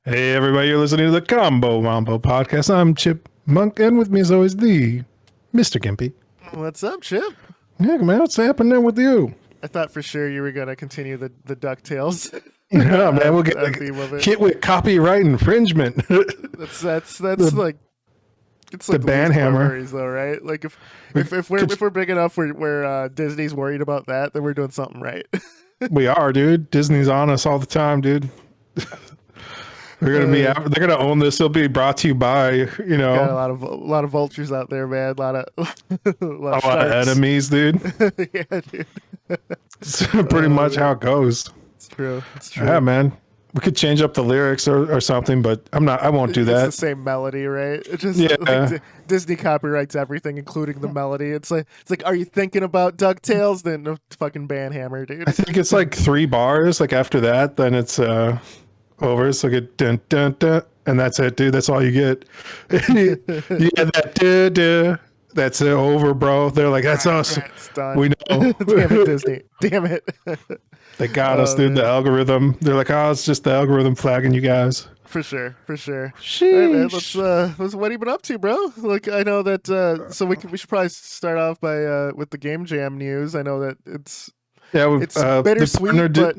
Hey everybody, you're listening to the Wombo podcast. I'm Chip Monk, and with me as always the Mr. Gimpy. What's up, Chip? Yeah, man, what's happening with you? I thought for sure you were gonna continue the DuckTales. Yeah, man, we'll get hit with copyright infringement. that's like it's like the ban hammer, worries, though, right? Like if we're big enough where Disney's worried about that, then we're doing something right. We are, dude. Disney's on us all the time, dude. They're gonna be out. They're gonna own this. It'll be brought to you by, you know, got a lot of vultures out there, man. A lot of enemies, dude. Yeah, dude. It's pretty much how it goes. It's true. It's true. Yeah, man. We could change up the lyrics or something, but I won't do that. It's the same melody, right? It just yeah. Like, Disney copyrights everything, including the melody. It's like, are you thinking about DuckTales? Then no fucking ban hammer, dude. I think it's like 3 bars. Like after that, then it's over. It's like a dun dun dun, and that's it, dude. That's all you get. Yeah, that duh, duh. That's it, over, bro. They're like, that's us. It's done. We know. Damn it, Disney. Damn it. They got us, dude. Man. The algorithm. They're like, oh, it's just the algorithm flagging you guys. For sure. Sheesh. All right, man. What have you been up to, bro? Like, I know that. So we should probably start off by with the Game Jam news. I know that it's bittersweet, but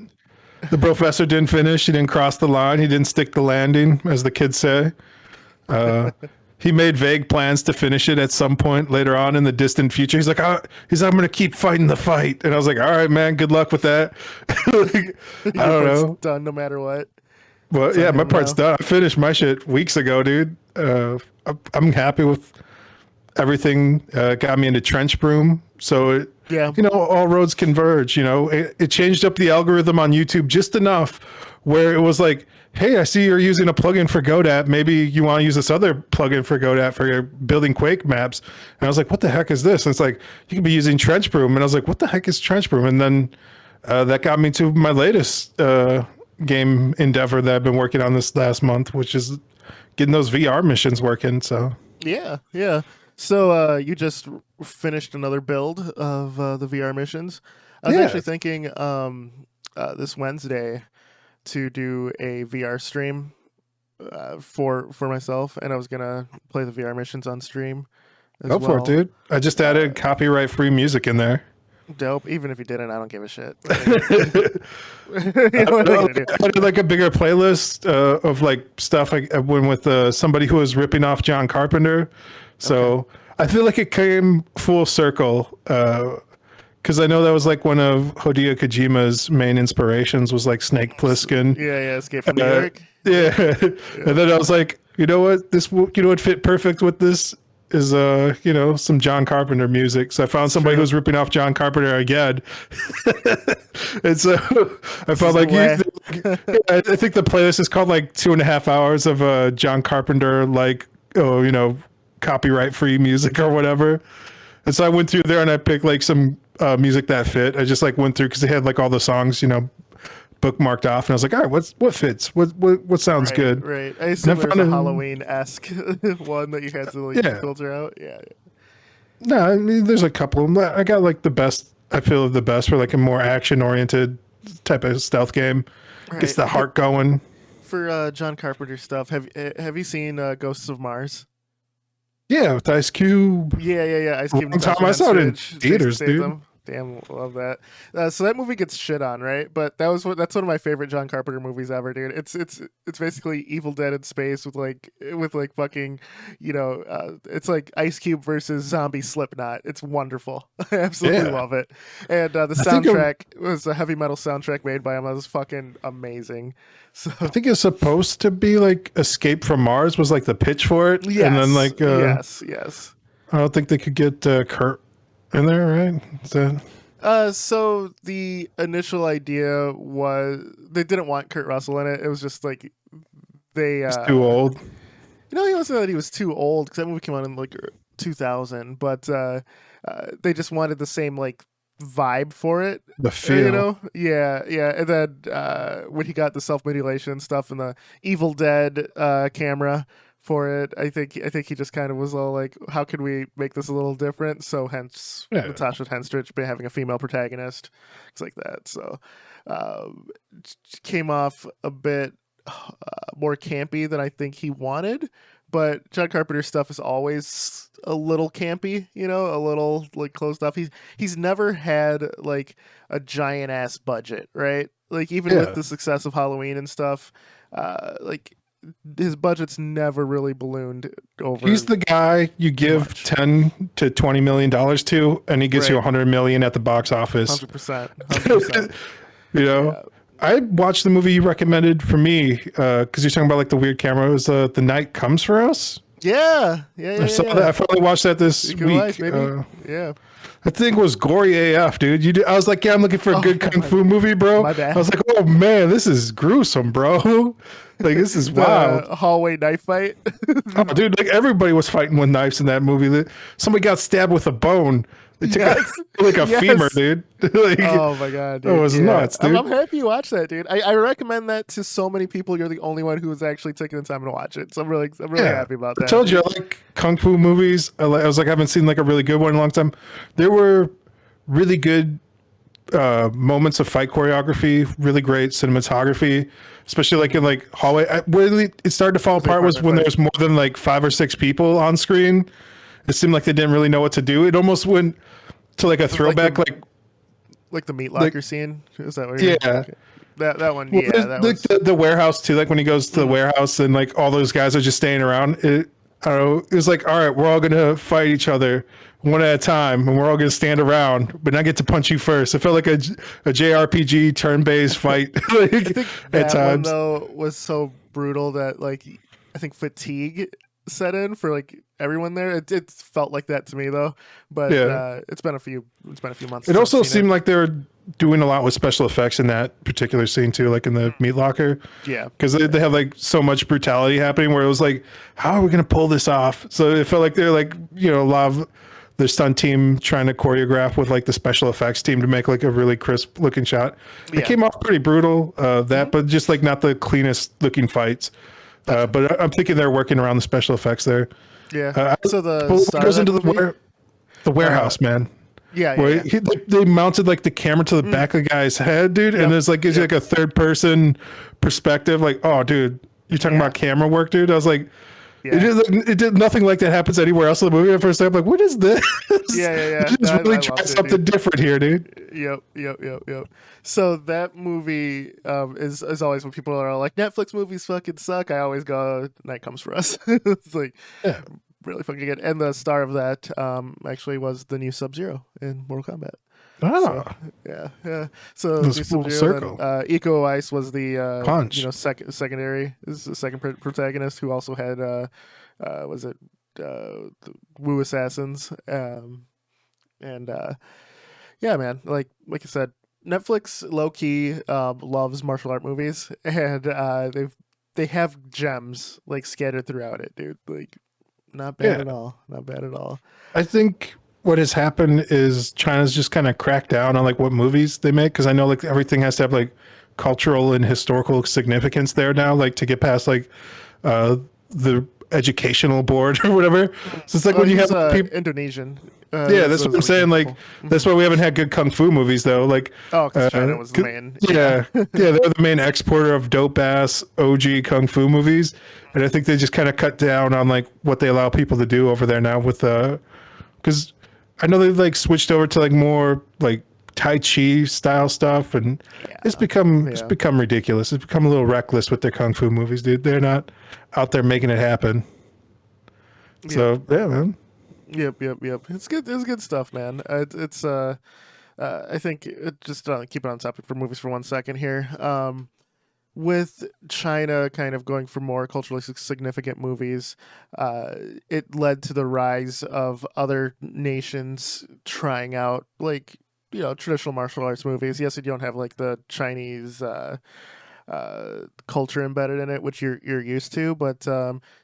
the professor didn't finish. He didn't cross the line. He didn't stick the landing, as the kids say. He made vague plans to finish it at some point later on in the distant future. He's like, I'm going to keep fighting the fight. And I was like, all right, man, good luck with that. Like, I don't know. Done no matter what. Well, yeah, my part's done. I finished my shit weeks ago, dude. I'm happy with everything. Got me into Trench Broom. So, you know, all roads converge. You know, it changed up the algorithm on YouTube just enough where it was like, hey, I see you're using a plugin for Godot. Maybe you want to use this other plugin for Godot for your building Quake maps. And I was like, what the heck is this? And it's like, you could be using Trench Broom. And I was like, what the heck is Trench Broom? And then that got me to my latest game endeavor that I've been working on this last month, which is getting those VR missions working. So yeah. So you just finished another build of the VR missions. I was actually thinking this Wednesday to do a VR stream for myself, and I was gonna play the VR missions on stream. Go for it, dude. I just added copyright-free music in there. Dope. Even if you didn't, I don't give a shit. I did like a bigger playlist of like stuff. I went with somebody who was ripping off John Carpenter. So I feel like it came full circle. Because I know that was like one of Hideo Kojima's main inspirations was like Snake Plissken. Yeah, Escape from New York. Yeah. And then I was like, you know what fit perfect with this is you know, some John Carpenter music. So I found somebody who was ripping off John Carpenter again. And so I felt like I think the playlist is called like 2.5 hours of John Carpenter, like, you know, copyright free music or whatever. And so I went through there and I picked like some music that fit. I just like went through because they had like all the songs, you know, bookmarked off, and I was like, all right, what fits? What sounds good? Right. I assume there was a Halloween-esque one that you had to like filter out. Yeah. No, I mean, there's a couple. I got like the best. I feel the best for like a more action-oriented type of stealth game. Gets the heart going. For John Carpenter stuff, have you seen Ghosts of Mars? Yeah, with Ice Cube. Yeah. Ice Cube. One time I saw it in theaters, dude. Damn, love that. So that movie gets shit on, right? But that's one of my favorite John Carpenter movies ever, dude. It's basically Evil Dead in space with fucking, you know, it's like Ice Cube versus zombie Slipknot. It's wonderful. I absolutely love it. And the soundtrack was a heavy metal soundtrack made by him. That was fucking amazing. So I think it's supposed to be like Escape from Mars was like the pitch for it. Yes. And then like yes. I don't think they could get Kurt in there, right? So the initial idea was they didn't want Kurt Russell in it. It was just like he's too old. You know, he wasn't that he was too old because that movie came out in like 2000, but they just wanted the same like vibe for it. The feel, you know? Yeah. And then when he got the self-mutilation stuff and the Evil Dead camera for it. I think he just kind of was all like, how can we make this a little different? So hence Yeah. Natasha Henstridge having a female protagonist, things like that. So um, came off a bit more campy than I think he wanted. But John Carpenter's stuff is always a little campy, a little like closed off. He's never had like a giant ass budget, right? Like even with Yeah. the success of Halloween and stuff, like his budget's never really ballooned over He's the guy you give much. 10 to 20 million dollars to, and he gets you Right. 100 million at the box office. 100%. 100%. You know, Yeah. I watched the movie you recommended for me because you're talking about like the weird camera. It was The Night Comes for Us. Yeah. Yeah. I saw Yeah. that. I finally watched that this Good week. life, baby. Yeah. That thing was gory AF, dude. I was like, yeah, I'm looking for a good kung fu movie, bro. My bad. I was like, oh man, this is gruesome, bro. Like this is wild. The hallway knife fight. Oh, dude, like everybody was fighting with knives in that movie. Somebody got stabbed with a bone. They took Yes. like a Yes. femur, dude. Like, Oh my god, dude. it was nuts, dude. I'm happy you watched that, dude. I recommend that to so many people. You're the only one who was actually taking the time to watch it. So I'm really happy about that. I told you I like kung fu movies. I was like, I haven't seen like a really good one in a long time. There were really good moments of fight choreography, really great cinematography, especially like in like hallway. Where it started to fall apart was when there was more than like 5 or 6 people on screen. It seemed like they didn't really know what to do. It almost went to like a throwback, like the meat locker scene. Is that what you're yeah. That one, Well, yeah. That was the warehouse too. Like when he goes to the warehouse and like all those guys are just staying around. I don't know. It was like, all right, we're all gonna fight each other one at a time, and we're all gonna stand around, but I get to punch you first. It felt like a JRPG turn-based fight. Like, I think at that one times. though was so brutal that like I think fatigue set in for like everyone there. It felt like that to me though, but Yeah. it's been a few months. It also seemed like they were doing a lot with special effects in that particular scene too, like in the meat locker. Yeah, Because they have like so much brutality happening where it was like, how are we going to pull this off? So it felt like they're like, a lot of the stunt team trying to choreograph with like the special effects team to make like a really crisp looking shot. It came off pretty brutal, but just like not the cleanest looking fights. But I'm thinking they're working around the special effects there. yeah. So the It goes into the warehouse, man. yeah, Where they mounted like the camera to the back of the guy's head, dude, and there's like gives you like a third person perspective. Like, oh, dude, you're talking about camera work, dude. I was like, it did nothing like that happens anywhere else in the movie. At first, I'm like, what is this? Yeah. Just really try something different here, dude. Yep. So that movie is always when people are like, Netflix movies fucking suck. I always go, Night Comes for Us. It's like really fucking good. And the star of that actually was the new Sub-Zero in Mortal Kombat. Oh, Yeah. So This new full Sub-Zero, circle. then, Eco Ice was the Punch. secondary is the second protagonist who also had was it the Wu Assassins and yeah, man, like I said, Netflix low key loves martial art movies, and they have gems like scattered throughout it, dude. Like not bad at all. Not bad at all. I think what has happened is China's just kind of cracked down on like what movies they make, because I know like everything has to have like cultural and historical significance there now, like to get past like the educational board or whatever. So it's like when you have people. Indonesian. Yeah, that's what I'm saying. Like that's why we haven't had good kung fu movies though. Like because China was the main. Yeah, they're the main exporter of dope ass OG kung fu movies, and I think they just kind of cut down on like what they allow people to do over there now with because I know they've like switched over to like more like Tai Chi style stuff, and it's become ridiculous. It's become a little reckless with their kung fu movies, dude. They're not out there making it happen. So yeah, man. Yep. It's good. It's good stuff, man. It's I think just keep it on topic for movies for 1 second here. With China kind of going for more culturally significant movies, it led to the rise of other nations trying out like traditional martial arts movies. Yes, you don't have like the Chinese culture embedded in it, which you're used to. But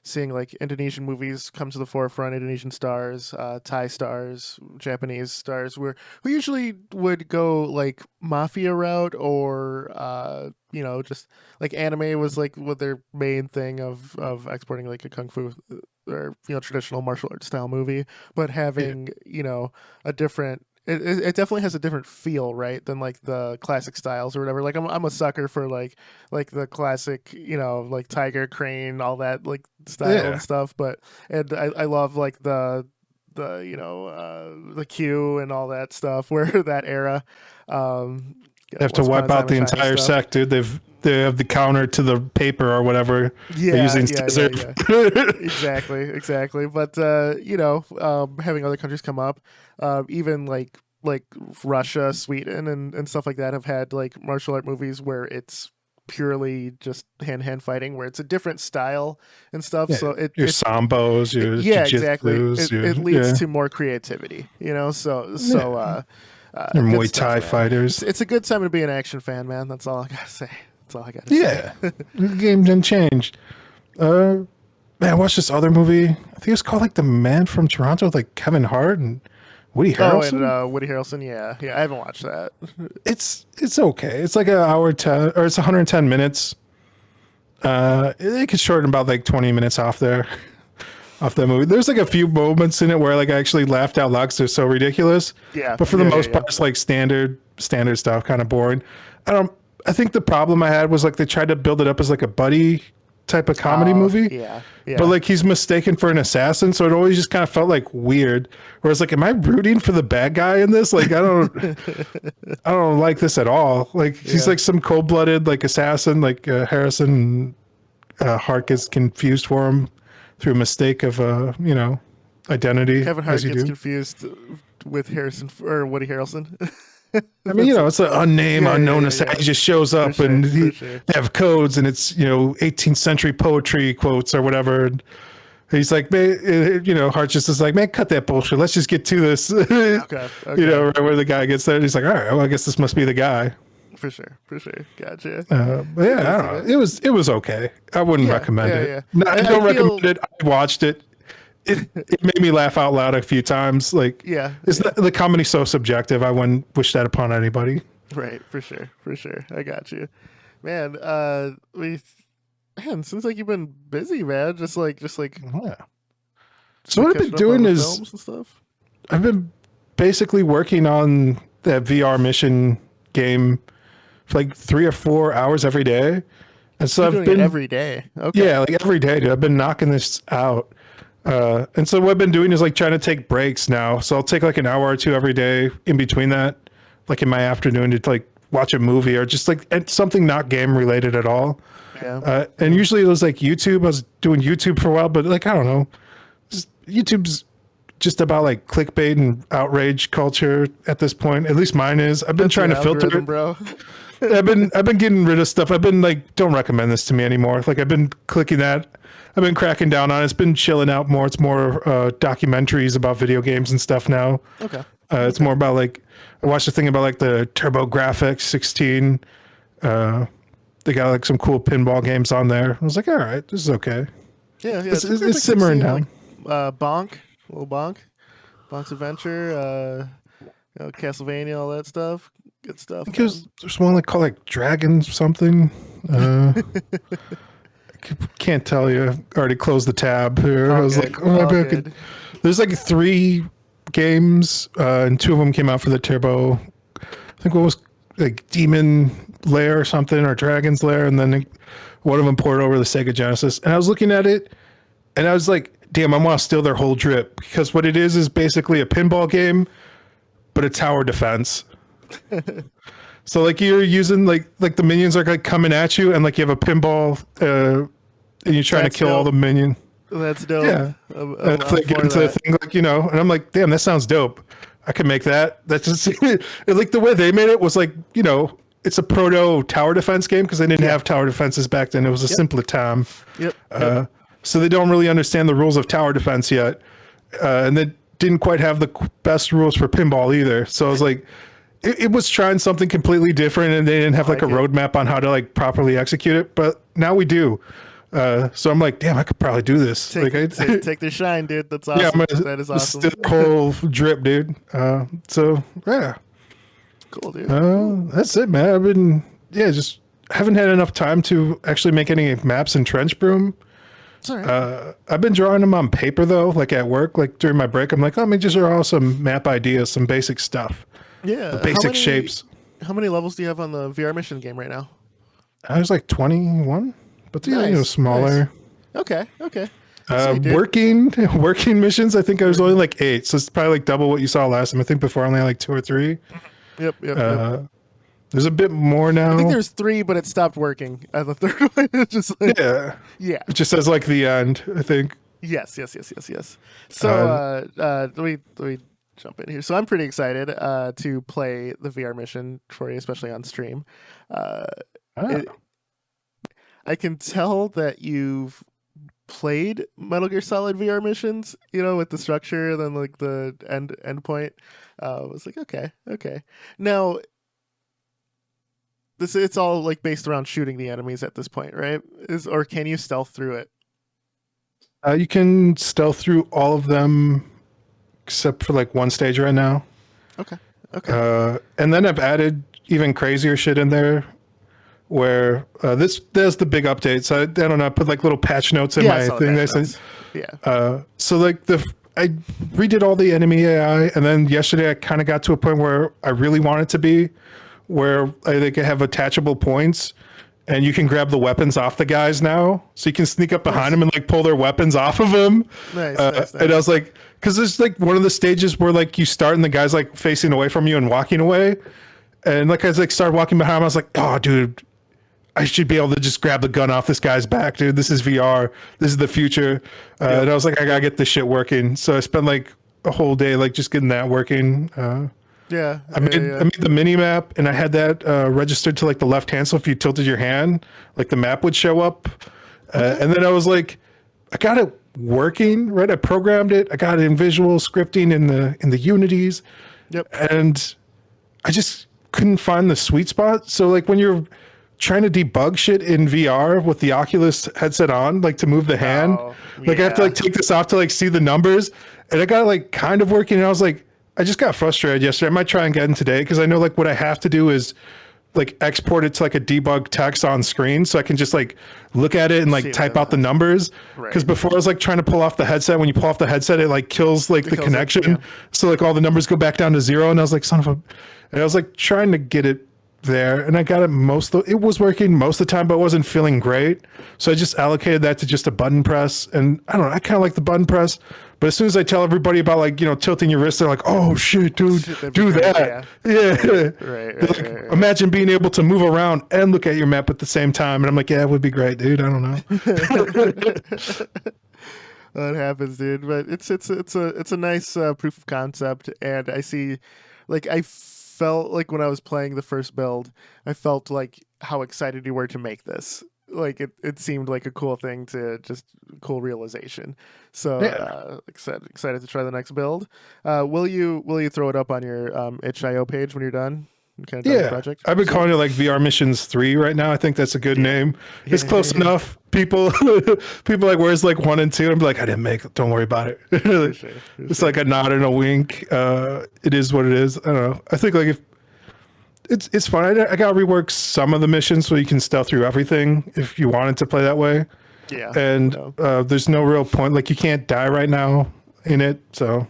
seeing like Indonesian movies come to the forefront, Indonesian stars, Thai stars, Japanese stars, who usually would go like mafia route or just like anime was like what their main thing of exporting like a kung fu or traditional martial arts style movie, but having a different it definitely has a different feel, right, than like the classic styles or whatever. Like I'm a sucker for like the classic, like tiger, crane, all that like style and stuff. But and I love like the Q and all that stuff where that era. They have to wipe out the entire set, dude. They have the counter to the paper or whatever. Yeah, they're using scissors. Exactly. But having other countries come up, even like Russia, Sweden, and stuff like that have had like martial art movies where it's purely just hand fighting, where it's a different style and stuff. Yeah, so your sambos, your exactly. It leads to more creativity, your Muay Thai fighters. It's a good time to be an action fan, man. That's all I gotta say. That's all I gotta say. Yeah, the game didn't change. Man, I watched this other movie. I think it's called like The Man from Toronto with like Kevin Hart and Woody Harrelson. Oh, and Woody Harrelson. Yeah. I haven't watched that. It's okay. It's like an hour 10, or it's 110 minutes. It could shorten about like 20 minutes off there. Off that movie. There's like a few moments in it where like I actually laughed out loud because they're so ridiculous. Yeah. But for the most part, it's like standard stuff, kind of boring. I think the problem I had was like they tried to build it up as like a buddy type of comedy movie. Yeah. But like he's mistaken for an assassin, so it always just kind of felt like weird. Whereas like, am I rooting for the bad guy in this? Like I don't like this at all. Like he's like some cold-blooded like assassin. Like Harrison Hart gets confused for him through a mistake of identity. Kevin Hart gets confused with Harrison or Woody Harrelson. I mean, it's an unnamed, unknown assassin. He just shows up and they have codes, and it's 18th century poetry quotes or whatever. And he's like, man, Hart just is like, man, cut that bullshit. Let's just get to this. Okay. Right where the guy gets there, he's like, all right, well, I guess this must be the guy. For sure. Gotcha. But yeah, I don't know. It was okay. I wouldn't recommend it. Yeah. No, I don't recommend it. I watched it. It made me laugh out loud a few times. Like, the comedy's so subjective. I wouldn't wish that upon anybody. Right, for sure. I got you, man. Seems like you've been busy, man. Just like. Yeah. So what I've been doing is films and stuff. I've been basically working on that VR mission game for like 3 or 4 hours every day, and so I've been every day. Okay. Yeah, like every day, dude. I've been knocking this out. And so what I've been doing is like trying to take breaks now. So I'll take like an hour or two every day in between that, like in my afternoon to like watch a movie or just like something not game related at all. Yeah. And usually it was like YouTube. I was doing YouTube for a while, but like, I don't know, YouTube's just about like clickbait and outrage culture at this point. At least mine is. I've been trying to filter it, bro. I've been getting rid of stuff. I've been like, don't recommend this to me anymore. Like I've been clicking that. I've been cracking down on it. It's been chilling out more. It's more documentaries about video games and stuff now. Okay. It's more about like, I watched a thing about like the TurboGrafx 16. They got like some cool pinball games on there. I was like, all right, this is okay. Yeah. It's simmering down. Like, Bonk's Adventure, Castlevania, all that stuff. Good stuff. Because there's one like called like Dragon something. Can't tell you. I already closed the tab here. I was like, maybe I could. There's like 3 games, and 2 of them came out for the Turbo. I think one was like Demon Lair or something, or Dragon's Lair, and then one of them ported over the Sega Genesis. And I was looking at it, and I was like, damn, I want to steal their whole drip, because what it is basically a pinball game, but a tower defense. So like you're using like the minions are like coming at you, and like you have a pinball, and you're trying to kill all the minions. That's dope. Yeah, like get into the thing, like and I'm like, damn, that sounds dope. I could make that. That's just like the way they made it was like it's a proto tower defense game because they didn't have tower defenses back then. It was a simpler time. Yep. So they don't really understand the rules of tower defense yet, and they didn't quite have the best rules for pinball either. So I was like, it was trying something completely different, and they didn't have like a roadmap on how to like properly execute it. But now we do. So I'm like, damn, I could probably do this. Take their shine, dude. That's awesome. Yeah, that is awesome. Still whole drip, dude. So yeah, cool, dude. That's it, man. I've been just haven't had enough time to actually make any maps in Trench Broom. Right. I've been drawing them on paper though, like at work, like during my break. I'm like, let me just draw some map ideas, some basic stuff. Yeah, basic shapes. How many levels do you have on the VR mission game right now? I was like 21, but nice, smaller. Nice. Okay. Working missions. I think I was only like 8, so it's probably like double what you saw last time. I think before I only had like 2 or 3. Yep. There's a bit more now. I think there's 3, but it stopped working. The third one, it's just like, yeah. It just says like the end. I think. Yes. So let me jump in here. So I'm pretty excited to play the VR mission for you, especially on stream. I can tell that you've played Metal Gear Solid VR missions, with the structure and then like the end point. I was like, okay. Now, it's all like based around shooting the enemies at this point, right? Or can you stealth through it? You can stealth through all of them except for like one stage right now. Okay. And then I've added even crazier shit in there where there's the big update. So I don't know, I put like little patch notes in my thing. So like I redid all the enemy AI, and then yesterday I kind of got to a point where I really want it to be where they can have attachable points, and you can grab the weapons off the guys now, so you can sneak up behind them and like pull their weapons off of them. Nice. And I was like, because there's like one of the stages where like you start and the guy's like facing away from you and walking away, and like as I started walking behind him, I was like, oh dude, I should be able to just grab the gun off this guy's back, dude. This is VR. This is the future. And I was like, I gotta get this shit working. So I spent like a whole day like just getting that working. I made the mini map, and I had that registered to like the left hand. So if you tilted your hand, like the map would show up. And then I was like, I got it working, right? I programmed it. I got it in visual scripting in the Unities. Yep. And I just couldn't find the sweet spot. So like when you're trying to debug shit in VR with the Oculus headset on, like to move the hand, I have to like take this off to like see the numbers, and I got like kind of working. And I was like, I just got frustrated yesterday. I might try again today, because I know like what I have to do is like export it to like a debug text on screen, so I can just like look at it and like type out the numbers. Because before I was like trying to pull off the headset. When you pull off the headset, it like kills like the connection. So like all the numbers go back down to 0, and I was like, son of a. And I was like trying to get it there, and I got it it was working most of the time, but it wasn't feeling great. So I just allocated that to just a button press, and I don't know, I kind of like the button press, but as soon as I tell everybody about like tilting your wrist, they're like, oh shit, dude, do that. Right. Imagine being able to move around and look at your map at the same time. And I'm like, yeah, it would be great, dude. I don't know. That happens, dude, but it's a nice proof of concept. And I see, like, I felt like when I was playing the first build, I felt like how excited you were to make this. Like it seemed like a cool thing to just cool realization. So excited to try the next build. Will you throw it up on your itch.io page when you're done? The project? I've been calling it like VR Missions 3 right now. I think that's a good name. It's close enough. People like, where's like 1 and 2? I'm like, I didn't make it. Don't worry about it. It's like a nod and a wink. It is what it is. I don't know. I think like if it's fun. I got to rework some of the missions so you can stealth through everything if you wanted to play that way. Yeah. And there's no real point. Like you can't die right now in it. So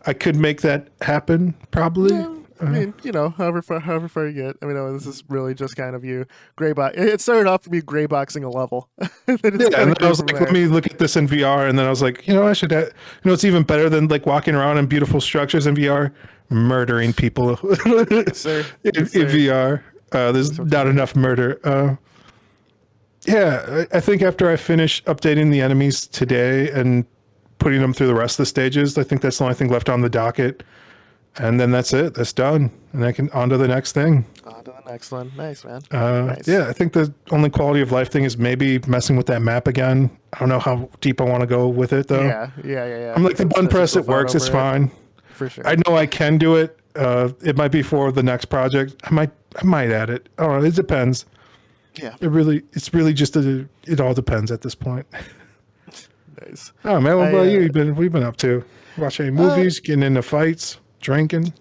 I could make that happen probably. Yeah. I mean, however far you get. I mean, this is really just kind of you gray box. It started off to be gray boxing a level. And then I was like, let me look at this in VR, and then I was like, I should. It's even better than like walking around in beautiful structures in VR, murdering people in VR. There's not enough murder. I think after I finish updating the enemies today and putting them through the rest of the stages, I think that's the only thing left on the docket. And then that's it. That's done. And I can on to the next thing. On to the next one. Nice, man. Nice. Yeah, I think the only quality of life thing is maybe messing with that map again. I don't know how deep I want to go with it, though. Yeah. I'm like, the button press, it works. It's fine. For sure. I know I can do it. It might be for the next project. I might add it. I don't know. It depends. Yeah. It's really just it all depends at this point. Nice. Oh man, what about you? We've been up to? Watching any movies, getting into fights, drinking,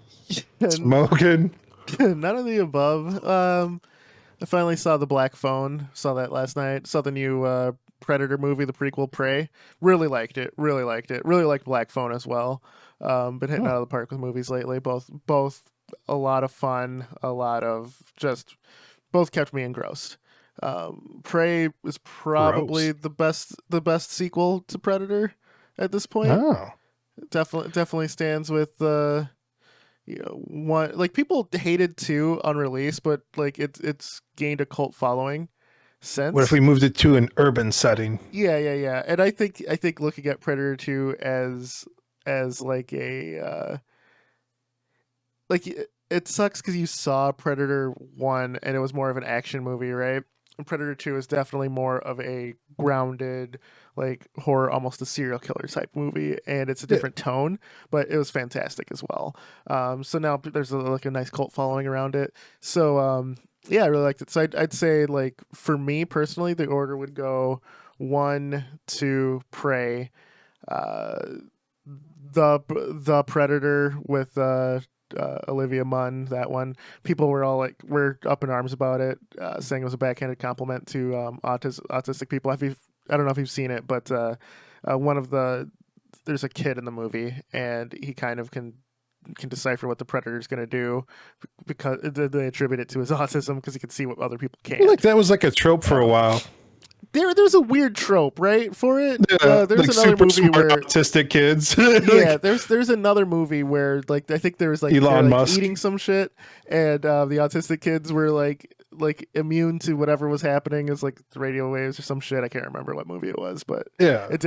smoking? None of the above. I finally saw The Black Phone. Saw that last night. Saw the new Predator movie, the prequel Prey. Really liked it. Really liked it. Really liked Black Phone as well. Been hitting out of the park with movies lately. Both a lot of fun. A lot of just both kept me engrossed. Prey is probably the best sequel to Predator at this point. Oh, Definitely stands with one, like, people hated 2 on release, but like it's gained a cult following since. What if we moved it to an urban setting? Yeah. And I think looking at Predator 2 as like a it sucks because you saw Predator 1 and it was more of an action movie, right? And Predator 2 is definitely more of a grounded, like, horror, almost a serial killer type movie, and it's a different tone, but it was fantastic as well. So now there's like a nice cult following around it. So yeah, I really liked it. So I'd say, like, for me personally, the order would go 1, 2, Prey, the Predator with Olivia Munn. That one, people were all like, we're up in arms about it, saying it was a backhanded compliment to autistic people. I don't know if you've seen it, but there's a kid in the movie, and he kind of can decipher what the Predator's going to do because they attribute it to his autism, because he can see what other people can't. Like that was like a trope for a while. There's a weird trope, right, for it. Yeah, there's like another movie smart where autistic kids. yeah, there's another movie where, like, I think there was like Elon like Musk eating some shit, and the autistic kids were like immune to whatever was happening. It's like the radio waves or some shit. I can't remember what movie it was, but yeah, it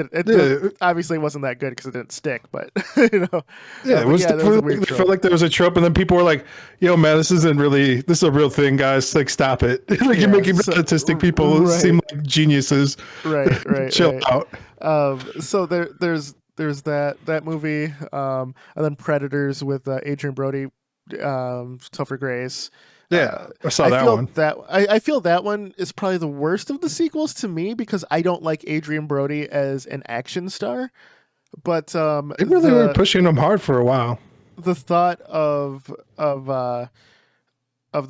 obviously wasn't that good because it didn't stick. But you know, yeah, it was. That was a weird I trope. felt like there was a trope, and then people were like, "Yo, man, this is a real thing, guys. Like, stop it. Like, you're making autistic people seem like geniuses. Right. Chill out." So there's that movie, and then Predators with Adrian Brody, Topher Grace. Yeah, I saw that one. I feel that one is probably the worst of the sequels to me, because I don't like Adrian Brody as an action star. But they really were pushing him hard for a while. The thought of the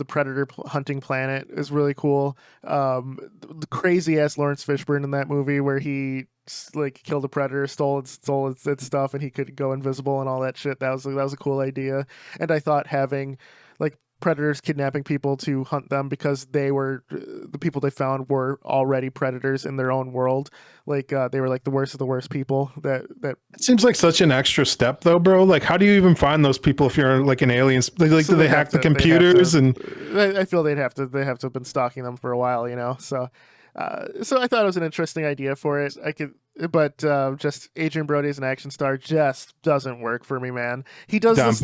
Predator hunting planet is really cool. The crazy ass Lawrence Fishburne in that movie, where he like killed a predator, stole its stuff, and he could go invisible and all that shit. That was a cool idea. And I thought having, like, predators kidnapping people to hunt them because the people they found were already predators in their own world. Like, they were like the worst of the worst people. That it seems like such an extra step, though, bro. Like, how do you even find those people if you're like an alien? Like, so do they hack the computers? And I feel they have to have been stalking them for a while, you know. So I thought it was an interesting idea for it. But just Adrian Brody as an action star just doesn't work for me, man. He does this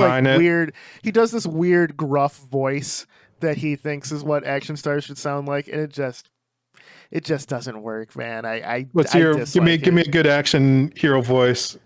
weird gruff voice that he thinks is what action stars should sound like, and it just doesn't work, man. Give me a good action hero voice.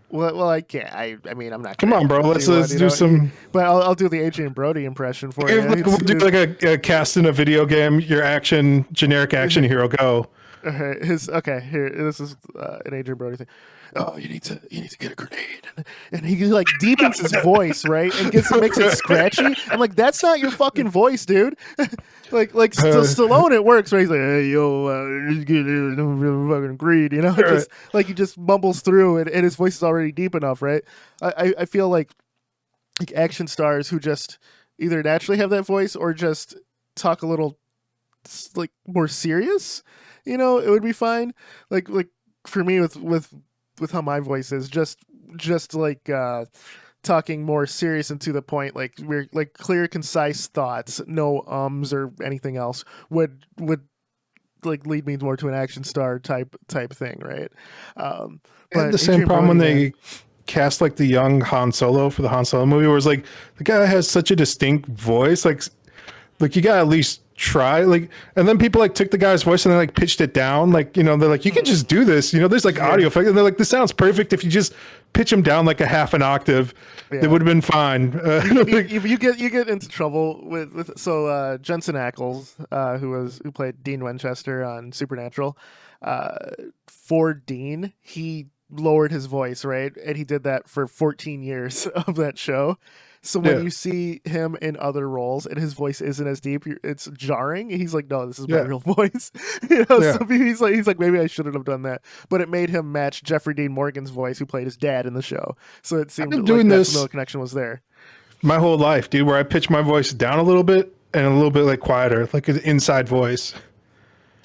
Well, I can't. I mean, I'm not. Come on, bro. Let's do some. But I'll do the Adrian Brody impression for you. We'll do like a cast in a video game. Your generic action hero. Go. Here. This is an Adrian Brody thing. Oh, you need to get a grenade, and he like deepens his voice, right, and makes it scratchy. I'm like, that's not your fucking voice, dude. like Stallone, it works, right? He's like, hey, yo, fucking greed, you know, just like he just mumbles through it, and his voice is already deep enough, right? I feel like action stars who just either naturally have that voice or just talk a little like more serious, you know, it would be fine. Like for me with how my voice is, just like talking more serious and to the point, like we're like clear, concise thoughts, no ums or anything else would like lead me more to an action star type thing, right? But the same problem when they cast like the young Han Solo for the Han Solo movie, where it's like the guy has such a distinct voice, like you gotta at least try, like, and then people like took the guy's voice and they like pitched it down, like, you know, they're like, you can just do this, you know, there's like audio effects, and they're like, this sounds perfect if you just pitch him down like a half an octave. It would have been fine. You get into trouble with Jensen Ackles, who played Dean Winchester on Supernatural, for Dean, he lowered his voice, right, and he did that for 14 years of that show. So when you see him in other roles and his voice isn't as deep, it's jarring. He's like, "No, this is my real voice." You know, so he's like, maybe I shouldn't have done that. But it made him match Jeffrey Dean Morgan's voice, who played his dad in the show. So it seemed like that familiar connection was there. My whole life, dude, where I pitch my voice down a little bit and a little bit like quieter, like an inside voice.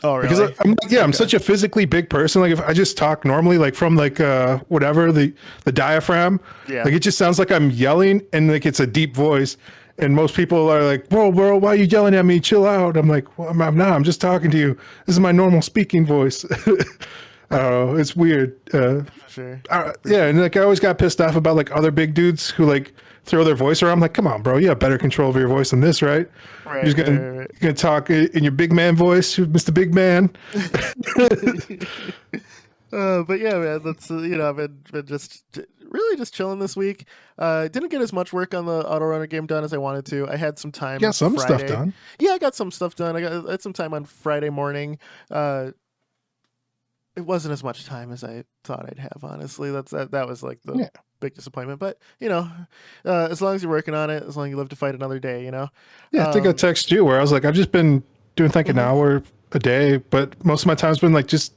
Oh, really? Because I'm such a physically big person. Like if I just talk normally, like from like whatever the diaphragm, like it just sounds like I'm yelling, and like it's a deep voice. And most people are like, "Bro, why are you yelling at me? Chill out." I'm like, "Well, I'm not. I'm just talking to you. This is my normal speaking voice." I don't know. It's weird. Sure. Yeah, and like I always got pissed off about like other big dudes who like throw their voice around. I'm like, come on, bro, you have better control over your voice than this, right? You're just gonna talk in your big man voice, Mr. Big Man. But yeah, man, that's I've been just really just chilling this week. Didn't get as much work on the AutoRunner game done as I wanted to. I had some time. Got some Friday. stuff done. Yeah, I got some stuff done. I had some time on Friday morning. It wasn't as much time as I thought I'd have, honestly. That was like the big disappointment. But as long as you're working on it, as long as you live to fight another day, Yeah, I think I texted you where I was like, I've just been doing like an hour a day, but most of my time's been like just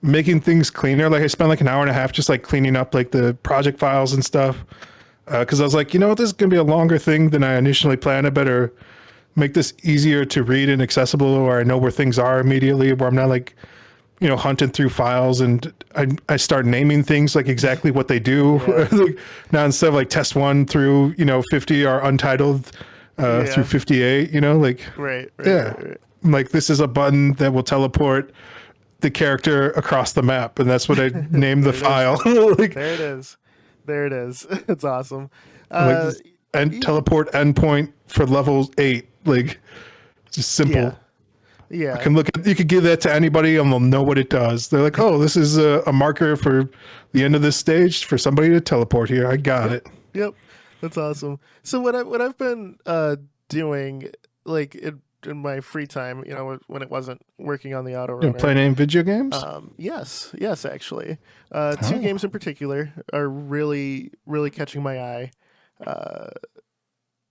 making things cleaner. Like I spent like an hour and a half just like cleaning up like the project files and stuff. Because I was like, this is gonna be a longer thing than I initially planned. I better make this easier to read and accessible, or I know where things are immediately, where I'm not like hunting through files, and I start naming things like exactly what they do. Like, now instead of like test 1 through 50 are untitled through 58, right. Like this is a button that will teleport the character across the map, and that's what I named the file. Like, there it is. It's awesome. And teleport endpoint for level 8, like just simple. Yeah, you could give that to anybody and they'll know what it does. They're like, oh, this is a marker for the end of this stage for somebody to teleport here. I got it. Yep, that's awesome. So what I've been doing, like in my free time, when it wasn't working on the AutoRunner, playing any video games? Yes, actually. Two games in particular are really, really catching my eye.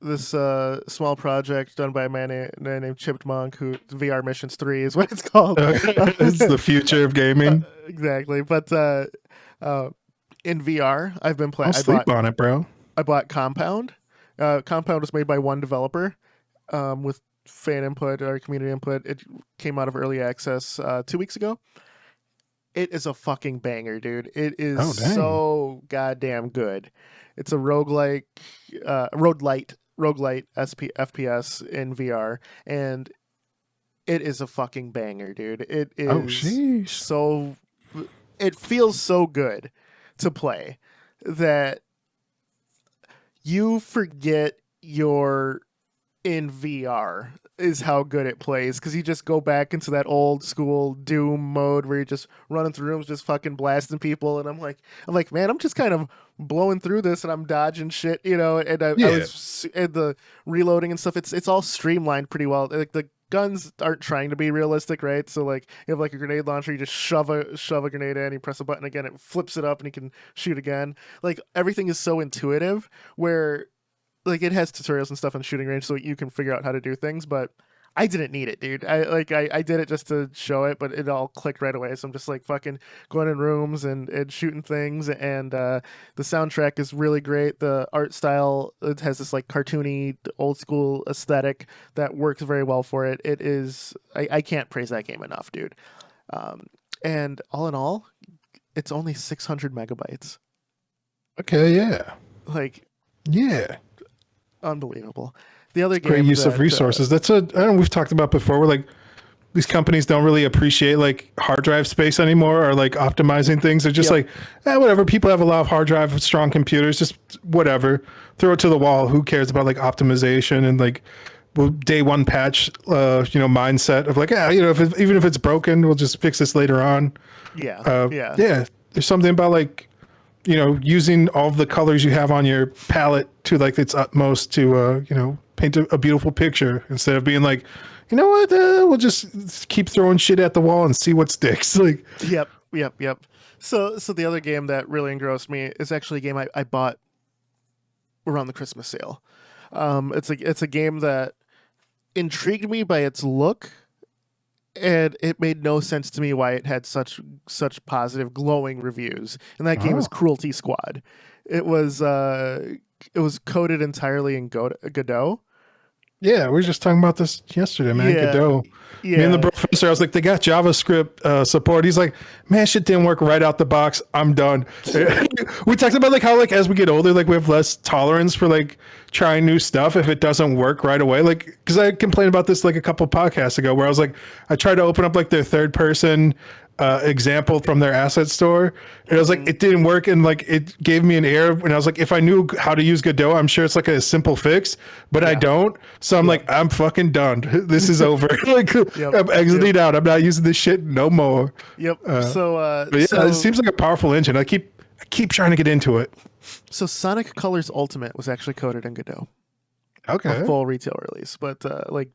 This small project done by a man named Chipmunk, who VR Missions 3 is what it's called. It's the future of gaming. Exactly. But in VR, I've been playing. I'll sleep on it, bro. I bought Compound. Compound was made by one developer with fan input or community input. It came out of early access 2 weeks ago. It is a fucking banger, dude. It is so goddamn good. It's a roguelite FPS in VR, and it is a fucking banger, dude. It is so. It feels so good to play that you forget you're in VR is how good it plays, because you just go back into that old school Doom mode where you're just running through rooms, just fucking blasting people, and I'm like, man, I'm just kind of blowing through this and I'm dodging shit, and I was and the reloading and stuff. It's all streamlined pretty well. Like the guns aren't trying to be realistic, right? So like you have like a grenade launcher, you just shove a grenade in, you press a button again, it flips it up, and you can shoot again. Like everything is so intuitive, where like it has tutorials and stuff on shooting range so you can figure out how to do things, but I didn't need it, dude. I did it just to show it, but it all clicked right away. So I'm just like fucking going in rooms and shooting things, and the soundtrack is really great. The art style, it has this like cartoony old school aesthetic that works very well for it. It is I can't praise that game enough, dude. And all in all, it's only 600 megabytes. Okay, yeah. Like, yeah. Unbelievable. The other game, great use of resources. I know we've talked about before, where like these companies don't really appreciate like hard drive space anymore, or like optimizing things. They're just like, whatever. People have a lot of hard drive, strong computers, just whatever. Throw it to the wall. Who cares about like optimization and like day one patch, mindset of like, even if it's broken, we'll just fix this later on. Yeah. There's something about like, using all of the colors you have on your palette to like its utmost to, paint a beautiful picture instead of being like, you know what, we'll just keep throwing shit at the wall and see what sticks. Like, Yep. So the other game that really engrossed me is actually a game I bought around the Christmas sale. It's a game that intrigued me by its look, and it made no sense to me why it had such positive, glowing reviews. And that game is Cruelty Squad. It was coded entirely in Godot. Yeah, we were just talking about this yesterday, man. Yeah. Godot. Yeah. Me and the professor, I was like, they got JavaScript support. He's like, man, shit didn't work right out the box. I'm done. We talked about like how like as we get older, like we have less tolerance for like trying new stuff if it doesn't work right away. Like, because I complained about this like a couple podcasts ago, where I was like, I tried to open up like their third person example from their asset store, and I was like, it didn't work, and like it gave me an error, and I was like, if I knew how to use Godot, I'm sure it's like a simple fix, but I don't, so I'm like, I'm fucking done. This is over. Like, I'm exiting out. I'm not using this shit no more. It seems like a powerful engine. I keep trying to get into it. So Sonic Colors Ultimate was actually coded in Godot. Okay. A full retail release, but Sega's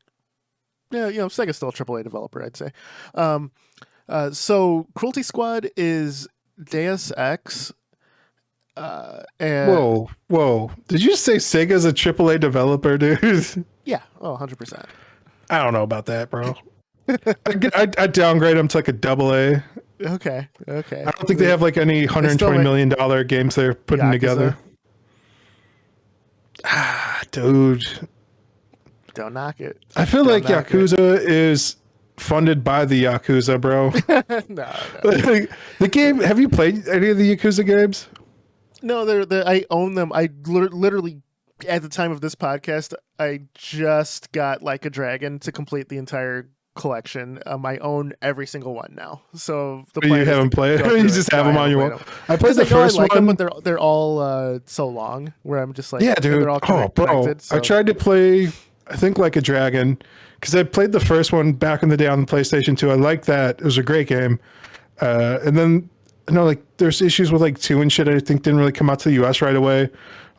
still a AAA developer, I'd say. So Cruelty Squad is Deus Ex. And Whoa! Did you say Sega's a AAA developer, dude? Yeah. 100%. I don't know about that, bro. I downgrade them to like a AA. Okay. I don't think they have like any $120 million games they're putting together. Dude. Don't knock it. I feel like Yakuza is funded by the Yakuza, bro. No. Like, the game, have you played any of the Yakuza games? No, I own them. I literally, at the time of this podcast, I just got Like a Dragon to complete the entire collection. I own every single one now. So you haven't played it? You just have them on your wall. I played the first one. Them, but they're all so long where I'm just like, yeah, dude. They're all connected, so. I tried to play, I think, Like a Dragon, because I played the first one back in the day on the PlayStation 2. I liked that. It was a great game. And then, like there's issues with like 2 and shit I think didn't really come out to the US right away.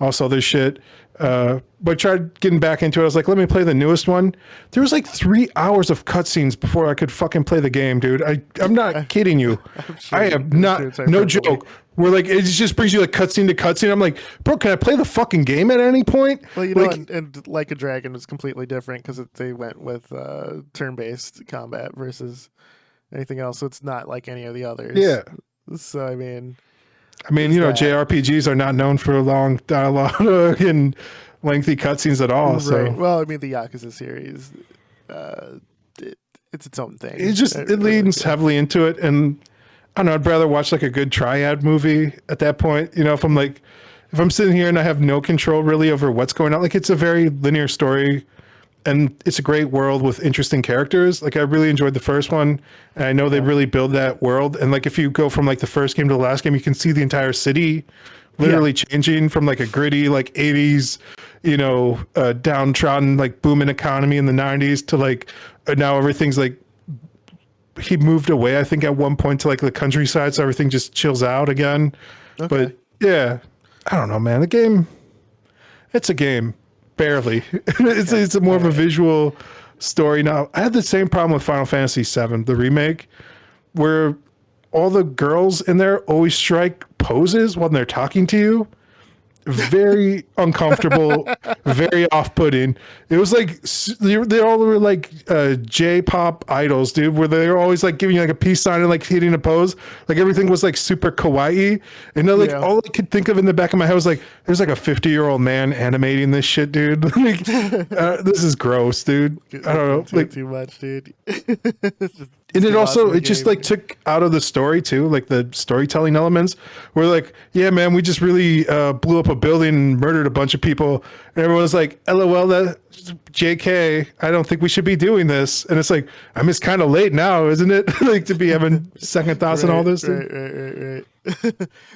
Also, there's shit. But I tried getting back into it. I was like, let me play the newest one. There was like 3 hours of cutscenes before I could fucking play the game, dude. I'm not kidding you. Sure, I am not, no joke. Where like it just brings you like cutscene to cutscene. I'm like, bro, can I play the fucking game at any point? Well, like, and Like a Dragon was completely different because they went with turn-based combat versus anything else. So it's not like any of the others. Yeah. So I mean, JRPGs are not known for long dialogue and lengthy cutscenes at all. Right. So, well, I mean, the Yakuza series, it's its own thing. It leans heavily into it, and I don't know. I'd rather watch like a good triad movie at that point. If I'm sitting here and I have no control really over what's going on, like it's a very linear story. And it's a great world with interesting characters. Like I really enjoyed the first one, and I know they really build that world. And like if you go from like the first game to the last game, you can see the entire city literally changing from like a gritty like 80s, downtrodden like booming economy in the 90s to like now everything's like he moved away. I think at one point to like the countryside, so everything just chills out again. Okay. But yeah, I don't know, man. The game, it's a game. Barely. It's a more of a visual story now. I had the same problem with Final Fantasy VII, the remake, where all the girls in there always strike poses when they're talking to you. Very uncomfortable, very off-putting. It was like they all were like J-pop idols, dude, where they're always like giving you like a peace sign and like hitting a pose. Like everything was like super kawaii. And all I could think of in the back of my head was like, there's like a 50-year-old man animating this shit, dude. Like, this is gross, dude. I don't know. Like too much, dude. And it just like took out of the story too, like the storytelling elements. Where like, yeah, man, we just really blew up a building and murdered a bunch of people, and everyone's like, LOL, that JK, I don't think we should be doing this. And it's like, I mean, it's kind of late now, isn't it? Like to be having second thoughts and all this. Right.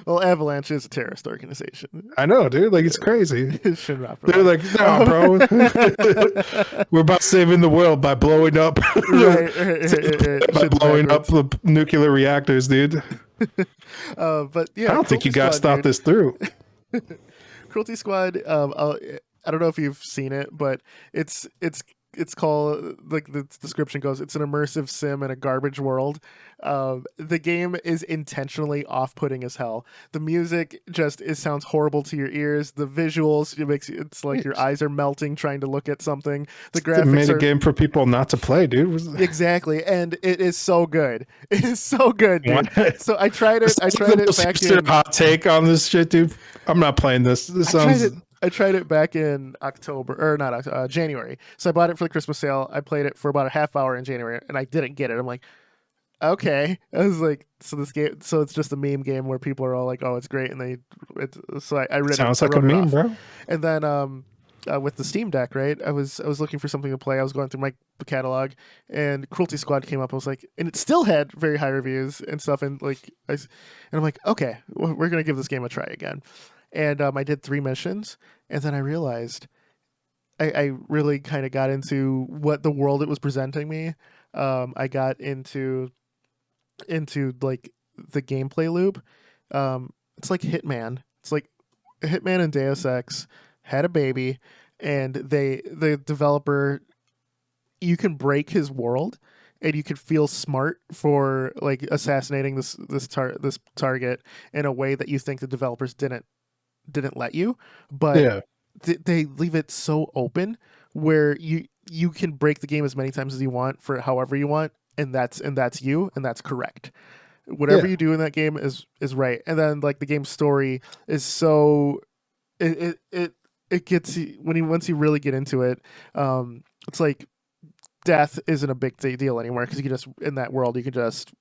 Well, Avalanche is a terrorist organization. I know, dude. Like, it's crazy. They're They're like, nah, bro. We're about saving the world by blowing up, by blowing up the nuclear reactors, dude. But yeah, I don't think you guys thought this through. Cruelty Squad. I don't know if you've seen it, but it's called, like the description goes, it's an immersive sim in a garbage world. The game is intentionally off-putting as hell. The music sounds horrible to your ears. The visuals, it's like your eyes are melting trying to look at something. The graphics made a game for people not to play, dude. Exactly, and it is so good. It is so good, dude. So I tried it. I tried it back in. Hot take on this shit, dude. I'm not playing this. This sounds. I tried it back in January. So I bought it for the Christmas sale. I played it for about a half hour in January, and I didn't get it. I'm like, okay. I was like, so it's just a meme game where people are all like, oh, it's great, and so I read it. Sounds like a meme, bro. And then with the Steam Deck, right? I was looking for something to play. I was going through my catalog, and Cruelty Squad came up. I was like, and it still had very high reviews and stuff, and I'm like, okay, we're gonna give this game a try again. And I did 3 missions, and then I realized I really kind of got into what the world it was presenting me. I got into like the gameplay loop. It's like Hitman. It's like Hitman and Deus Ex had a baby, and the developer, you can break his world, and you can feel smart for like assassinating this target in a way that you think the developers didn't let you, but they leave it so open where you can break the game as many times as you want for however you want, and that's you, and that's correct. Whatever you do in that game is right. And then like the game's story is so it gets you once you really get into it. It's like death isn't a big deal anymore, because you can just, in that world, you can just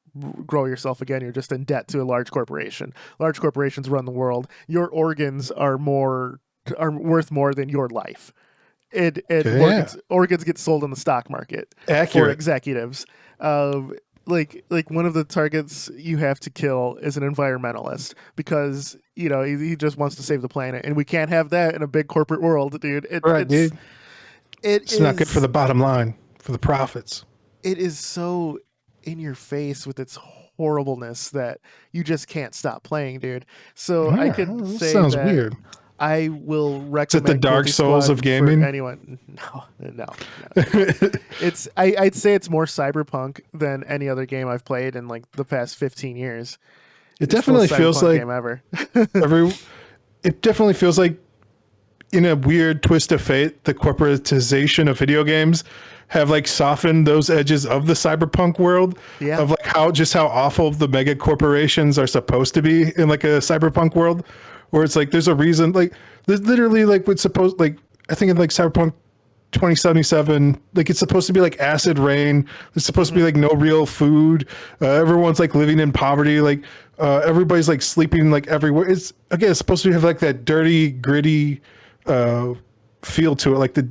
grow yourself again. You're just in debt to a large corporation. Large corporations run the world. Your organs are worth more than your life. Organs get sold in the stock market. Accurate. For executives. Like one of the targets you have to kill is an environmentalist, because he just wants to save the planet, and we can't have that in a big corporate world, dude. Dude. It's not good for the bottom line, for the profits. It is so in your face with its horribleness that you just can't stop playing, dude. So I could say sounds weird. I will recommend. Is it the Dark Souls of gaming? Anyone? No. I'd say it's more cyberpunk than any other game I've played in like the past 15 years. It definitely feels like game ever. It definitely feels like, in a weird twist of fate, the corporatization of video games have like softened those edges of the cyberpunk world, of like how awful the mega corporations are supposed to be in like a cyberpunk world, where it's like there's a reason, like there's literally like what's supposed, like I think in like Cyberpunk 2077, like it's supposed to be like acid rain. There's supposed to be like no real food. Everyone's like living in poverty. Like everybody's like sleeping like everywhere. It's supposed to have like that dirty, gritty feel to it, like the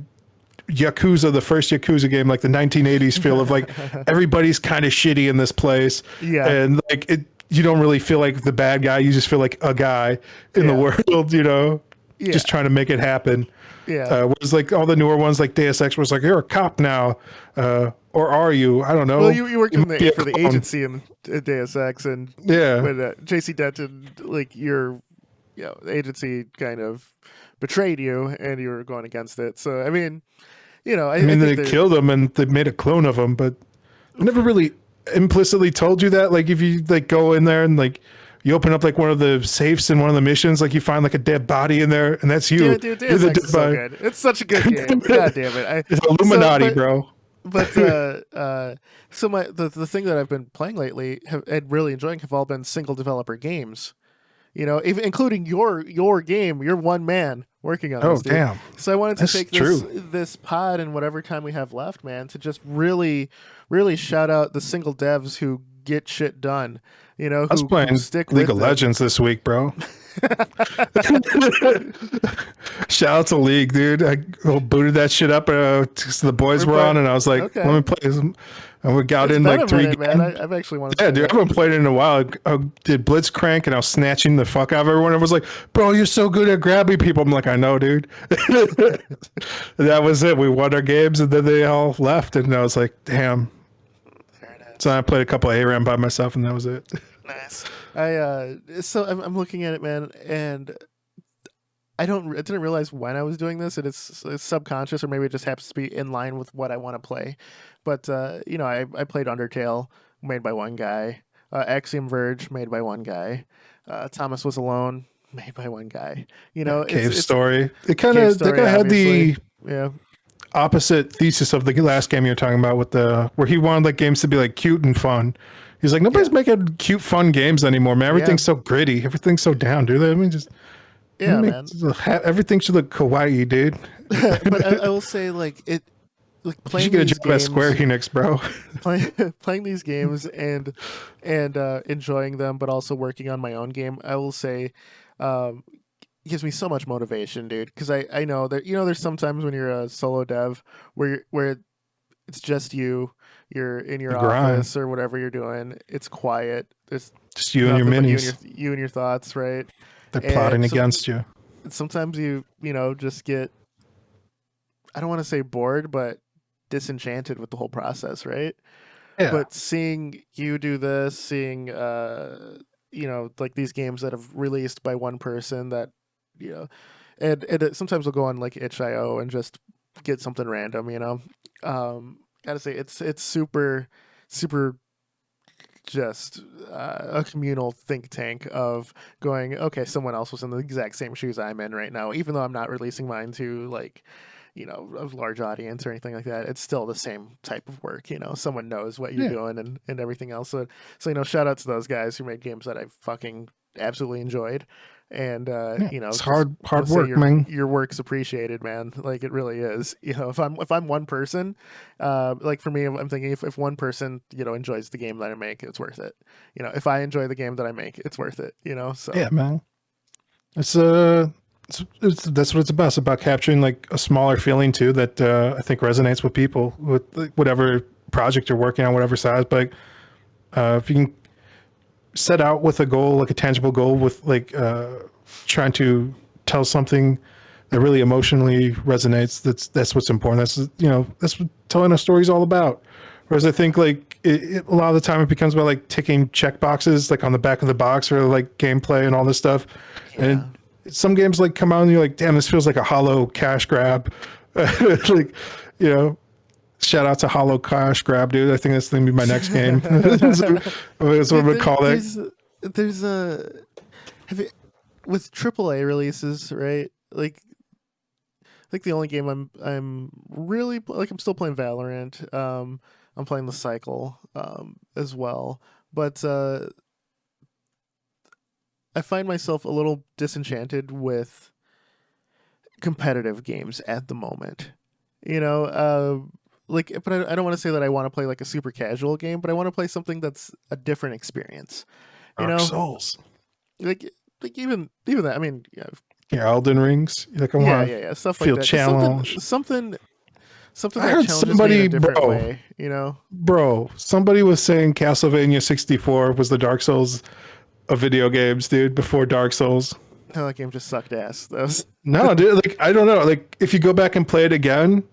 Yakuza, the first Yakuza game, like the 1980s feel of like everybody's kind of shitty in this place, and like you don't really feel like the bad guy, you just feel like a guy in the world, just trying to make it happen. Whereas like all the newer ones like Deus Ex was like, you're a cop now, or are you? I don't know. Well, you worked for the agency in Deus Ex, and when JC Denton, like your the agency kind of betrayed you, and you were going against it. So I mean, I mean they killed him and they made a clone of him, but I never really implicitly told you that. Like if you like go in there and like you open up like one of the safes in one of the missions, like you find like a dead body in there, and that's you. Dude, Deus Ex is so good. It's such a good game. God damn it! It's Illuminati, bro. But the thing that I've been playing lately and really enjoying have all been single developer games. Even including your game, you're one man working on this. Oh, damn. So I wanted to take this pod and whatever time we have left, man, to just really, really shout out the single devs who get shit done. I was playing League of Legends this week, bro. Shout out to League, dude. I booted that shit up. So the boys were on, and I was like, okay. let me play some. And we got It's in been like a 3 minute, man. I've actually wanted to Yeah, dude, I haven't played it in a while. I did Blitzcrank, and I was snatching the fuck out of everyone. I was like, bro, you're so good at grabbing people. I'm like, I know, dude. That was it. We won our games, and then they all left. And I was like, damn. So I played a couple of ARAM by myself, and that was it. Nice. So I'm looking at it, man, and I didn't realize when I was doing this, and it's subconscious, or maybe it just happens to be in line with what I want to play. But you know, I played Undertale, made by one guy, Axiom Verge, made by one guy, Thomas Was Alone, made by one guy. You know, Cave Story. It kind of had the opposite thesis of the last game you're talking about, with where he wanted like games to be like cute and fun. He's like, nobody's making cute, fun games anymore, man. Everything's so gritty. Everything's so down, dude. I mean, just man. Everything should look kawaii, dude. But I will say, like, playing you should get a job at Square Enix, bro. Playing these games and enjoying them, but also working on my own game, I will say, gives me so much motivation, dude. Because I know that, you know, there's sometimes when you're a solo dev where it's just you're in your office or whatever you're doing. It's quiet. There's just you and your minis. You and your thoughts, right? They're plotting against you. Sometimes you know, just get, I don't want to say bored, but disenchanted with the whole process, right? Yeah. But seeing you do this, seeing you know, like these games that have released by one person that, you know, and sometimes we'll go on like itch.io and just get something random, you know. Gotta say, it's super just a communal think tank of going, okay, someone else was in the exact same shoes I'm in right now, even though I'm not releasing mine to, like, you know, a large audience or anything like that. It's still the same type of work, you know. Someone knows what you're doing and everything else. So you know, shout out to those guys who made games that I fucking absolutely enjoyed. And you know, it's hard work, man. Your work's appreciated, man. Like, it really is. You know, if I'm one person, like for me, I'm thinking if one person, you know, enjoys the game that I make, it's worth it. You know, if I enjoy the game that I make, it's worth it. You know, so yeah, man. It's that's what it's about. It's about capturing like a smaller feeling too that I think resonates with people with like, whatever project you're working on, whatever size. But if you can set out with a goal, like a tangible goal, with like trying to tell something that really emotionally resonates, that's what's important. That's, you know, that's what telling a story is all about. Whereas I think like a lot of the time it becomes about like ticking check boxes like on the back of the box, or like gameplay and all this stuff. And some games like come out and you're like, damn, this feels like a hollow cash grab. Like, you know, shout out to hollow cash grab, dude. I think that's going to be my next game. That's what I'm gonna call it. There's with AAA releases, right? Like the only game I'm really like, I'm still playing Valorant. I'm playing The Cycle as well, but I find myself a little disenchanted with competitive games at the moment. You know, like, but I don't want to say that I want to play like a super casual game, but I want to play something that's a different experience. You know, Souls. Like even that. I mean, yeah, Elden Rings. Like, I want stuff feel like that. challenged. Something I heard somebody, me in a different way, you know? Bro, somebody was saying Castlevania 64 was the Dark Souls of video games, dude, before Dark Souls. No, that game just sucked ass. No, dude, like, I don't know. Like, if you go back and play it again,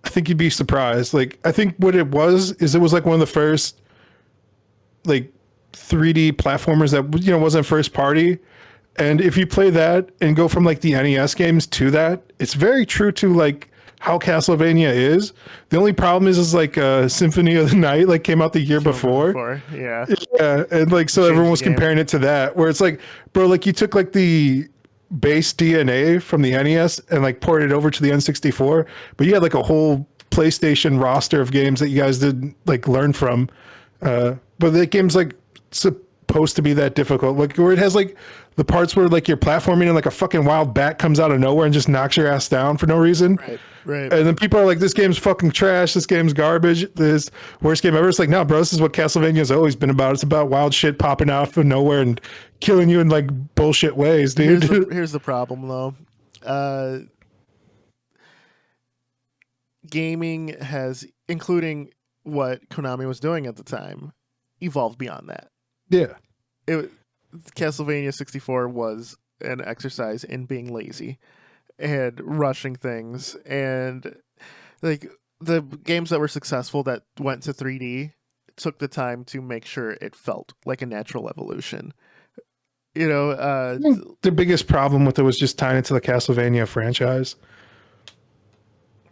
I think you'd be surprised. Like, I think what it was like one of the first, like, 3D platformers that, you know, wasn't first party. And if you play that and go from, like, the NES games to that, it's very true to, like, how Castlevania is. The only problem is like Symphony of the Night like came out the year before. Yeah, and like, so everyone was comparing it to that, where it's like, bro, like, you took like the base DNA from the NES and like poured it over to the N64, but you had like a whole PlayStation roster of games that you guys didn't like learn from. But the game's like supposed to be that difficult, like where it has like the parts where like you're platforming and like a fucking wild bat comes out of nowhere and just knocks your ass down for no reason. Right. Right. And then people are like, this game's fucking trash. This game's garbage. This worst game ever. It's like, no, bro, this is what Castlevania's always been about. It's about wild shit popping out of nowhere and killing you in like bullshit ways, dude. Here's the problem, though. Gaming has, including what Konami was doing at the time, evolved beyond that. Yeah. Castlevania 64 was an exercise in being lazy and rushing things, and like the games that were successful that went to 3D took the time to make sure it felt like a natural evolution. You know, I think the biggest problem with it was just tying it to the Castlevania franchise.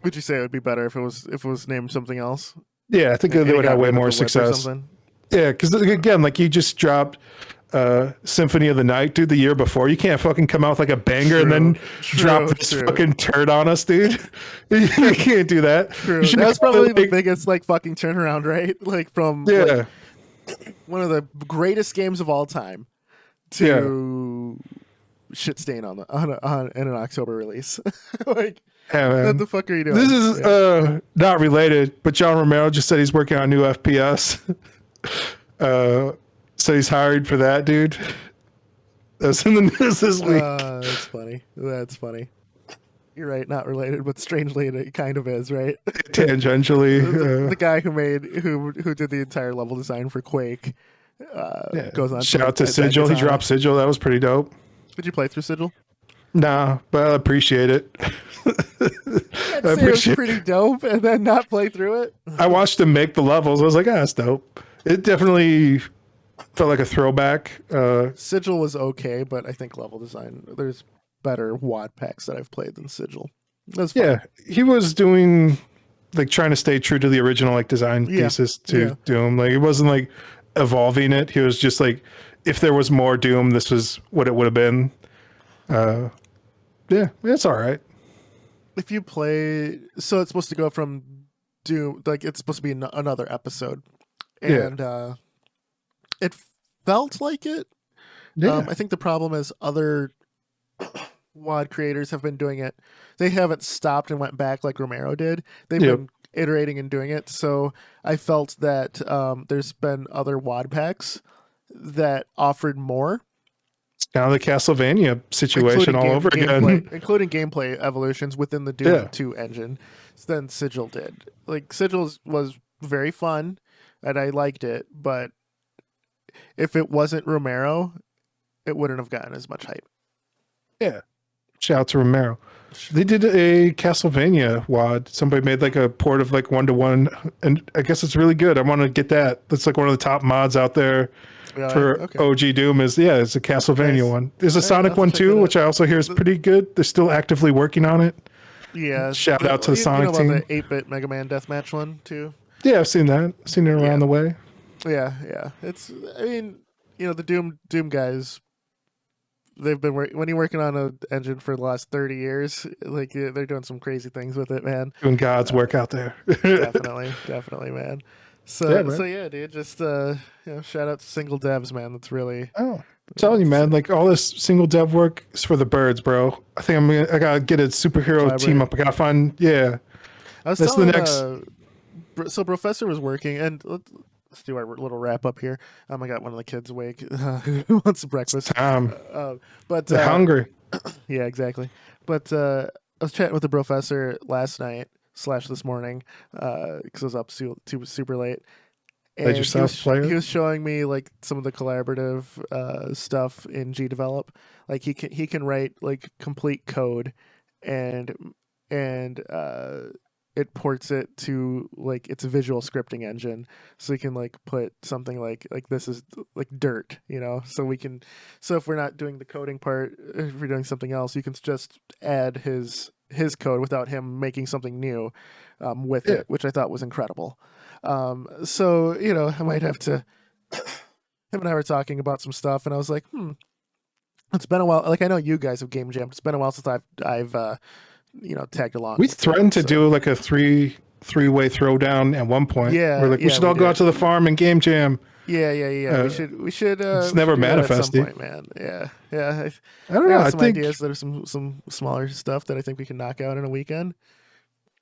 Would you say it would be better if it was named something else? Yeah, I think they would have way more success. Yeah, because again, like you just dropped Symphony of the Night, dude, the year before. You can't fucking come out with like a banger and then drop this fucking turd on us, dude. You can't do that. True. That was probably the biggest like fucking turnaround, right? Like from like, one of the greatest games of all time to shit stain on in an October release. Like, what the fuck are you doing? This is not related, but John Romero just said he's working on a new FPS. So he's hired for that, dude. That's in the news this week. That's funny. That's funny. You're right, not related, but strangely it kind of is, right? Tangentially. The guy who did the entire level design for Quake goes on. Shout out to Sigil. He dropped Sigil. That was pretty dope. Did you play through Sigil? Nah, but I appreciate it. I'd say it was pretty dope and then not play through it. I watched him make the levels. I was like, that's dope. It definitely felt like a throwback. Sigil was okay, but I think level design, there's better WAD packs that I've played than Sigil. That's fun. Yeah, he was doing like trying to stay true to the original like design pieces to Doom. Like it wasn't like evolving it. He was just like, if there was more Doom, this was what it would have been. Yeah, it's all right. If you play, so it's supposed to go from Doom, like it's supposed to be another episode, and it felt like it. Yeah. I think the problem is other WAD creators have been doing it. They haven't stopped and went back like Romero did. They've been iterating and doing it. So I felt that there's been other WAD packs that offered more. It's kind of the Castlevania situation all over again. Including gameplay evolutions within the Doom 2 engine than Sigil did. Like Sigil was very fun and I liked it, but if it wasn't Romero, it wouldn't have gotten as much hype. Yeah. Shout out to Romero. They did a Castlevania WAD. Somebody made like a port of like 1-to-1, and I guess it's really good. I want to get that. That's like one of the top mods out there for OG Doom. It's a Castlevania one. There's a Sonic one too, which I also hear is pretty good. They're still actively working on it. Yeah. Shout out to the Sonic team. The 8-bit Mega Man Deathmatch one too. Yeah, I've seen that. I've seen it around the way. Yeah. It's, I mean, the Doom guys, they've been when you're working on an engine for the last 30 years, like they're doing some crazy things with it, man. Doing God's work out there. definitely, man. So dude, just shout out to single devs, man. That's really I'm telling you, man, like all this single dev work is for the birds, bro. I think I gotta get a superhero team up. I gotta find I was telling, the next. So Professor was working, and let's do our little wrap up here. I got one of the kids awake. Who wants breakfast? But they're hungry. Yeah, exactly. But I was chatting with the professor last night / this morning because I was up super late. And he was showing me like some of the collaborative stuff in GDevelop. Like he can write like complete code, and it ports it to like its visual scripting engine, so you can like put something like this is like dirt, so if we're not doing the coding part, if we're doing something else, you can just add his code without him making something new with it, which I thought was incredible. So I might have to. Him and I were talking about some stuff, and I was like, it's been a while. Like I know you guys have game jammed. It's been a while since I've tagged along. We threatened to do like a three-way throwdown at one point. Yeah, we're like, we should all go out to the farm and game jam. Yeah. We should. It's never manifested, at some point, man. Yeah. I don't know. I think ideas that are some smaller stuff that I think we can knock out in a weekend.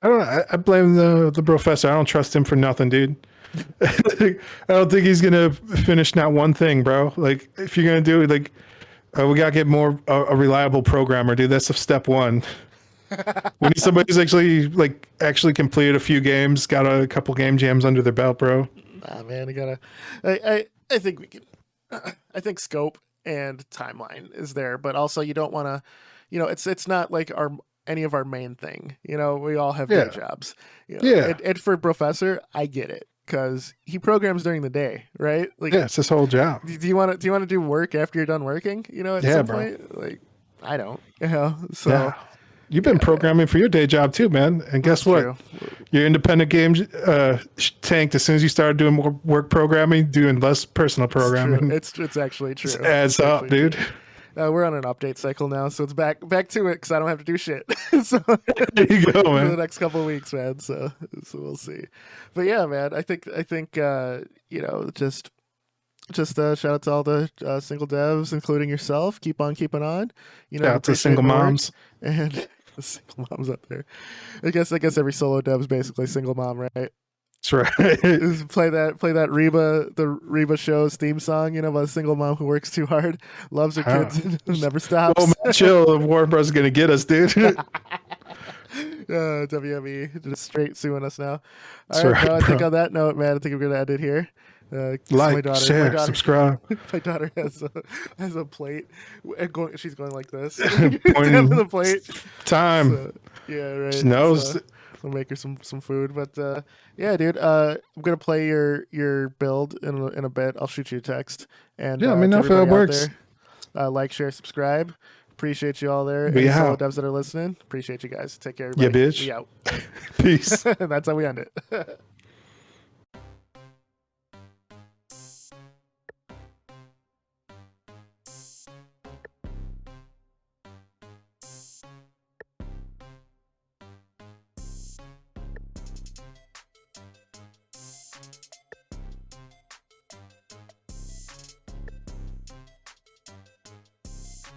I don't know. I blame the professor. I don't trust him for nothing, dude. I don't think he's gonna finish not one thing, bro. Like if you're gonna do it, like we gotta get more a reliable programmer, dude. That's step one. We need somebody who's actually completed a few games, got a couple game jams under their belt, bro. Nah, man, I gotta. I think we can. I think scope and timeline is there, but also you don't want to. It's not like any of our main thing. We all have day jobs. Yeah. And for Professor, I get it because he programs during the day, right? Like, yeah, it's his whole job. Do you want to do work after you're done working? At some point, like I don't. So. Yeah. You've been programming for your day job too, man. And guess what? True. Your independent game tanked as soon as you started doing more work programming, doing less personal programming. It's actually true. It adds up, dude. We're on an update cycle now, so it's back to it because I don't have to do shit. So there you go, man. For the next couple of weeks, man. So we'll see. But yeah, man, I think just shout out to all the single devs, including yourself. Keep on keeping on. Shout out to single moms and the single moms out there. I guess every solo dev is basically single mom, right? That's right. play the Reba show's theme song, about a single mom who works too hard, loves her kids, and never stops. Oh, man, chill. Warner Bros. Gonna get us, dude. WME just straight suing us now. All right, bro, I think on that note, man, I think we're gonna end it here. Like, share, subscribe. My daughter has a plate. She's going like this. Pointing to the plate. Time. So, yeah, right. She knows. We'll make her some food. But yeah, dude. I'm gonna play your build in a bit. I'll shoot you a text. And yeah, let me know if it works. There, like, share, subscribe. Appreciate you all there. Any solo devs that are listening. Appreciate you guys. Take care, everybody. Yeah, bitch. We out. Peace. That's how we end it.